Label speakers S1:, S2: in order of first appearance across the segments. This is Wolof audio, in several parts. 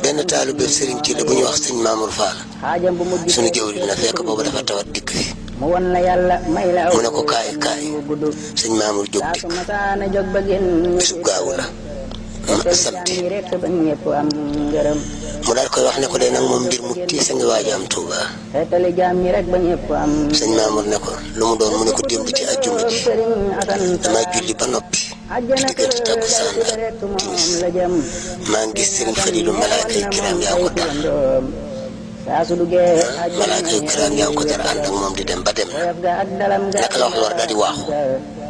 S1: benn taalibe sëriñ ci la bu ñu wax sëñ Mamour Fall sunu jëwri na fekk boobu dafa tawat dikk fi mu ne ko kaay sëñ Mamour jóg dikk bisub gaawu la samedi mu daal koy wax ne ko de nag moom mbir mu tiis a ngi waaj am Tuuba sëñ Mamour ne ko lu mu doon mu ne ko démb ci àjjuma ji dama julli ba noppi ci diggante takkusaan ak timis maa ngi gis sëriñ Falilu malaaka yi kiraam yaa ko dar malaaka yi kiraam yaa ko dar ànd ak moom di dem ba dem naka la wax loolu daal di waaxu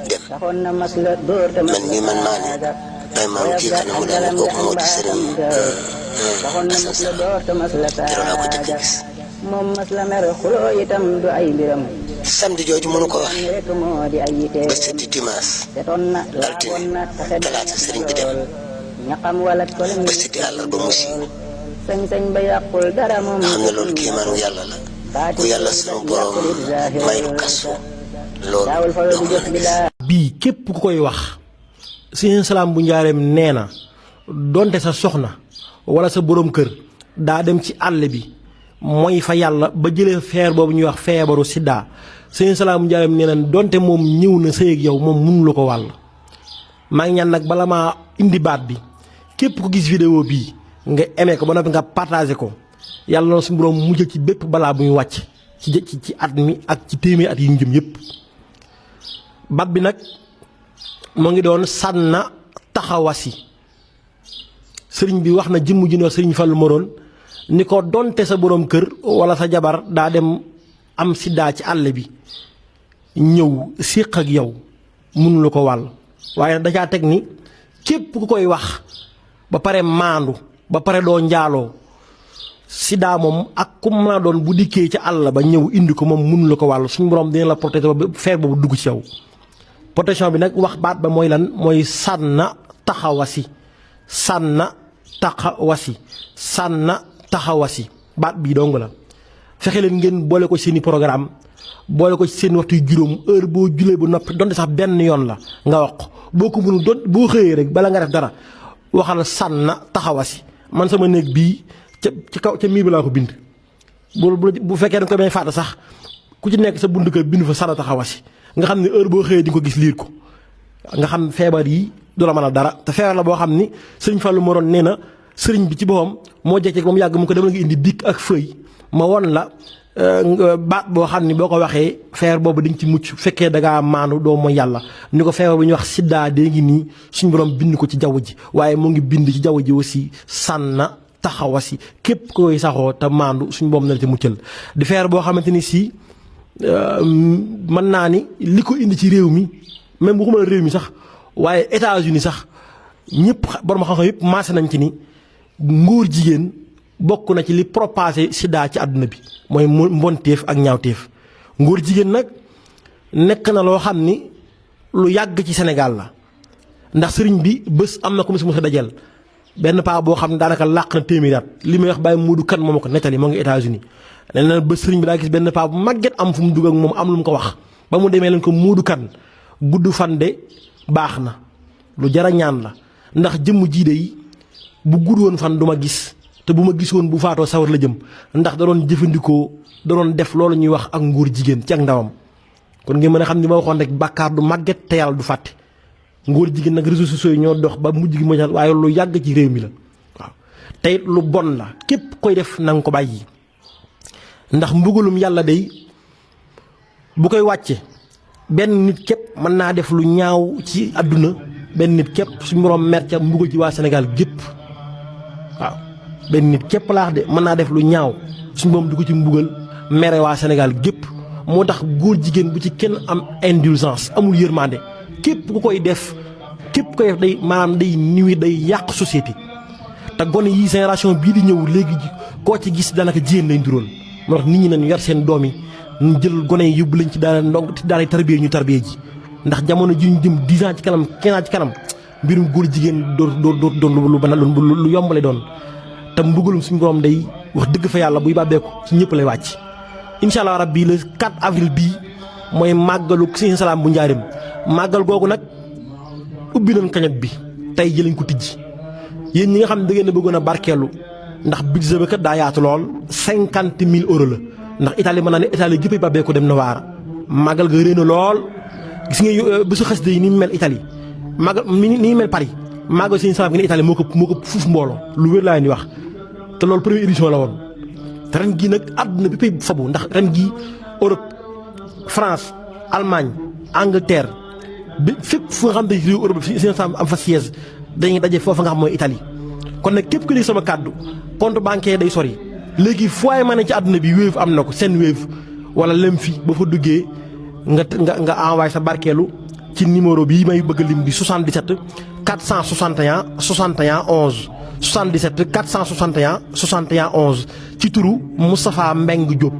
S1: dem man mii man maa ne bay maam kii kana mu daal kooku moo di sëriñ Asan Sall keroog laa ko jëkk gis samedi jooju mënu ko wax ba seddi dimanche altine talaata sëriñ bi dem ba seddi àllarba mu siiw xam ne loolu kéemaanu yàlla la ku yàlla sunu borom may lu kasu loolu doo ko mën a gis.
S2: bii képp ku koy wax Sëriñ Salaam bu Njaareem nee na donte sa soxna wala sa borom kër daa dem ci àll bi mooy fa yàlla ba jëlee feer boobu ñuy wax feebaru sida Sëriñ Salaam bu Njaareem nee na donte moom ñëw na sëy ak yow moom mënu la ko wàll. maa ngi ñaan nag bala maa indi baat bi képp ku gis vidéo bii nga aimé ko ba noppi nga partagé ko yàlla na suñu borom mujj ci bépp balaa bu ñu wàcc ci at mi ak ci téeméer at yi ñu jëm yépp. baat bi nag moo ngi doon sànna taxawasi sëriñ bi wax na jëmm ji ne sëriñ Fallu Moroon ni ko donte sa borom kër wala sa jabar daa dem am siddaa ci àll bi ñëw séq ak yow mënu la ko wàll waaye da caa teg ni képp ku koy wax ba pare maandu ba pare doo njaaloo siddaa moom ak ku mën a doon bu dikkee ca àll ba ñëw indi ko moom mënu la ko wàll suñu borom dina la protéger ba feer boobu dugg ci yow. protection bi nag wax baat ba mooy lan mooy sànna taxawasi sànna taxawasi baat bii dong la fexe leen ngeen boole ko seeni programme boole ko ci seen waxtu yu juróom heure boo julee bu noppi donte sax benn yoon la nga wax boo ko mënul doon boo xëyee rek bala nga def dara waxal sànna taxawasi man sama néeg bii ci kaw ca mii bi laa ko bind bu fekkee da nga koy may fàtte sax ku ci nekk sa buntu kër bind fa sànna taxawasi nga xam ne heure boo xëyee di nga ko gis liir ko nga xam feebar yi du la mën a dara te feebar la boo xam ni sëriñ Fallu Moroon nee na sëriñ bi ci boppam moo jekk ba mu yàgg mu ko demal nga indi bic ak feuille ma won la baat boo xam ni boo ko waxee feebar boobu di nga ci mucc fekkee da ngaa maanu doo mooy yàlla ni ko feebar bi ñuy wax siddaa dee ngi nii suñu borom bind ko ci jaww ji waaye mu ngi bind ci jaww ji aussi sànna taxawasi képp koy saxoo te maandu suñu borom na la ci muccal di feebar boo xamante ni si mën naa ni li ko indi ci réew mi même bu ko mën a réew mi sax waaye États-Unis sax ñëpp borom xam-xam yëpp maase nañ ci ni ngóor jigéen bokk na ci li propagé sida ci àdduna bi mooy mbonteef ak ñaawteef ngóor jigéen nag nekk na loo xam ni lu yàgg ci Sénégal la ndax sëriñ bi bés am na ko mos a dajal benn paa boo xam ne daanaka làq na téeméeri at li may wax bàyyi Moodu Kan moom ko nettali moo ngi États-Unis nee na ba sëriñ bi daa gis benn paa bu màgget am fu mu dugg ak moom am lu mu ko wax ba mu demee leen ko Moodu Kan gudd fan de baax na lu jara ñaan la ndax jëmm jii de yi bu gudd woon fan du ma gis te bu ma gis woon bu faatoo sawar la jëm ndax da doon jëfandikoo da doon def loolu ñuy wax ak ngóor jigéen ci ak ndawam kon ngeen mën a xam ni ma waxoon rek bàkkaar du màgget te yàlla du fàtte ngóor jigéen nag réseaux sociaux yi ñoo dox ba mujj gi moñal waaye lu yàgg ci réew mi la waaw tey lu bon la képp koy def na nga ko bàyyi ndax mbugalum yàlla day bu koy wàcce benn nit képp mën naa def lu ñaaw ci àdduna benn nit képp suñu borom mer ca mbugal ci waa Sénégal gépp waaw benn nit képp laax de mën naa def lu ñaaw suñu borom du ko ci mbugal mere waa Sénégal gépp moo tax góor jigéen bu ci kenn am indulgence amul yërmande képp ku koy def day maanaam day niwi day yàq société te gone yi génération bii di ñëw léegi koo ci gis daanaka jigéen lay nduróol moo tax nit ñi nañ yar seen doom yi ñu jël gone yi yóbbu lañ ci daara ndong daara tarbiya ñu tarbiya ji ndax jamono ji ñu jëm 10 ans ci kanam 15 ans ci kanam mbirum góor jigéen doon lu bana lu yombale doon te mbugalum suñu borom day wax dëgg fa yàlla buy bàbbeeku ci ñëpp lay wàcc incha allah rabbi le 4 avril bii mooy màggalu Sëriñ Salaam bu Njaareem màggal googu nag ubbi nañ kañot bi tey ji lañ ko tijji yéen ñi nga xam ne da ngeen a bëggoon a barkeelu ndax budget ba kat daa yaatu lool 50 000 euros la ndax Italie mën naa ne Italie gépp ba bee ko dem na waara màggal ga réy na lool gis nga bésu xasida yi ni mu mel Italie màggal ni mel Paris màggal Sëñ Salam gi ne Italie moo ko fuuf mbooloo lu wér laa leen di wax te loolu première édition la woon te ren gii nag àdduna bi pay fabu ndax ren gii Europe France Allemagne Angleterre bi fépp fu nga xam ne réew Europe Sëñ Salam am fa siège dañuy daje foofa nga xam mooy Italie kon nag képp ku dégg sama kàddu compte bancaire day sori léegi fooy mën a ci àdduna bi Wave am na ko seen Wave wala lem fi ba fa duggee nga envoyé sa barkeelu ci numéro bii may bëgg lim di 77 461 61 11 77 461 61 11 ci turu Moustapha Mbengue Diop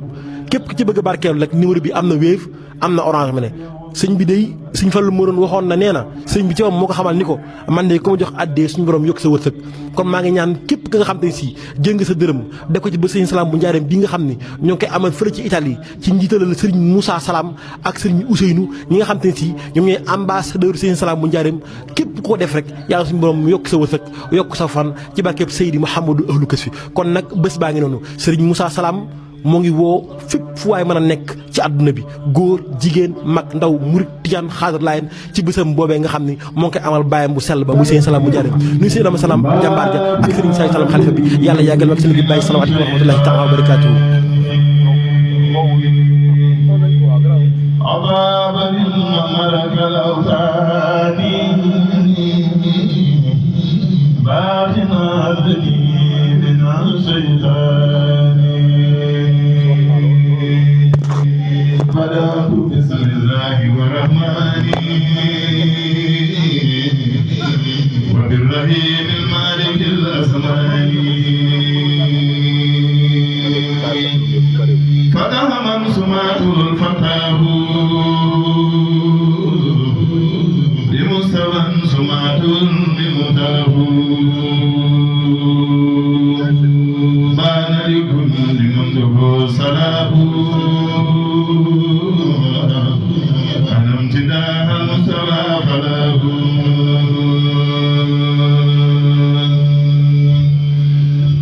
S2: képp ku ci bëgg barkeelu rek numéro bi am na Wave am na Orange Money sëñ bi day sëñ Fallu Moroon waxoon na nee na sëñ bi ci moom moo ko xamal ni ko man de ku ma jox addee suñu borom yokk sa wërsëg kon maa ngi ñaan képp ka nga xam te si jëng sa dërëm def ko ci ba Sëñ Salam bu njaareem bi nga xam ni ñoo ngi koy amal fële ci Italie ci njiitalal sëriñ Moussa Salam ak sëriñ Ousseynou ñi nga xam te ne si ñoom ñooy ambassadeur Sëñ Salam bu njaareem képp koo def rek yàlla suñu borom yokk sa wërsëg yokk sa fan ci barkeb Seydi Mouhamadou Ahlu Kasfi kon nag bés baa ngi noonu sëriñ Moussa Salam moo ngi woo fépp fu waay mën a nekk ci àdduna bi góor jigéen mag ndaw murit tijaan xaadar laayeen ci bésam boobee nga xam ni moo ngi koy amal bàyyam bu sell ba muy Sëñ Salam bu njaareem nuyu Sëñ Dama Salam jàmbaar ja ak Sëriñ Say Salam xalifa bi yàlla yàggal ak seen gi bàyyi salaamaaleykum wa rahmatullahi taala wa barakaatuhu
S3: بدأت بسم الله الرحمن وبالرحيم المالك الأزمان فتح من سماته الفتاه لمستوى سماته بمتاه بان لكل من له صلاه أنا امتداح المستوى فلاه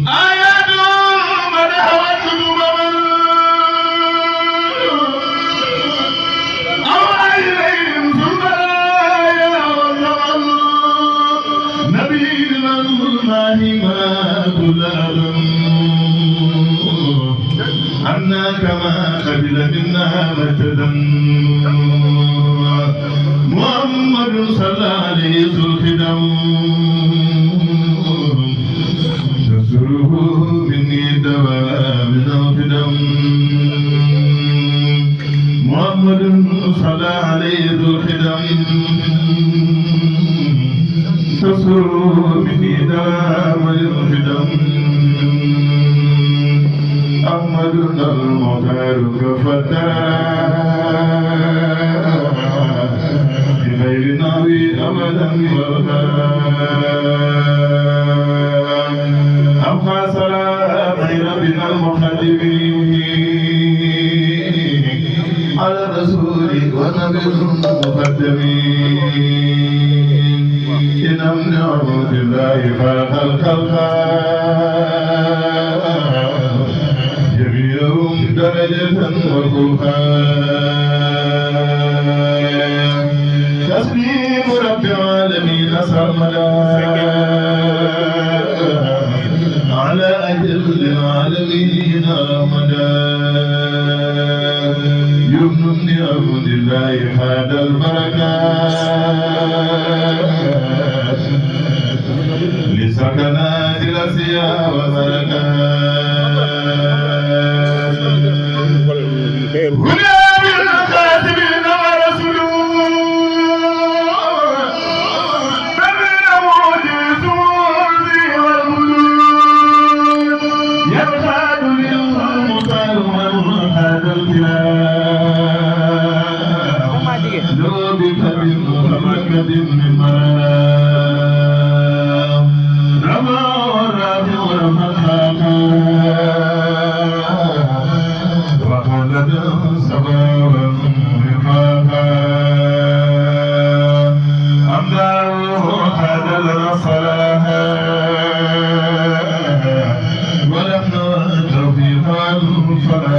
S3: آيات مدح والكتب من أوى إليهم سلطايا والجمل نبينا الله ما كل أدم عنا كما قبل منا متدا محمد صلى عليه ذو الخدم تسره مني دوام الخدم محمد صلى عليه ذو الخدم تسره مني دوام الخدم أحمد المختار كفتاه بغير ناوي أبدا أبقى سلام ربنا المخدمين على الرسول ونبي المقدمين إن من عبد الله خلق الخلق جميعهم درجة وخلقا تسليم رب العالمين سرمدا على أجل العالمين رمدا يمن من عبد الله هذا البركات لسكنات الأسياء وبركات من فلا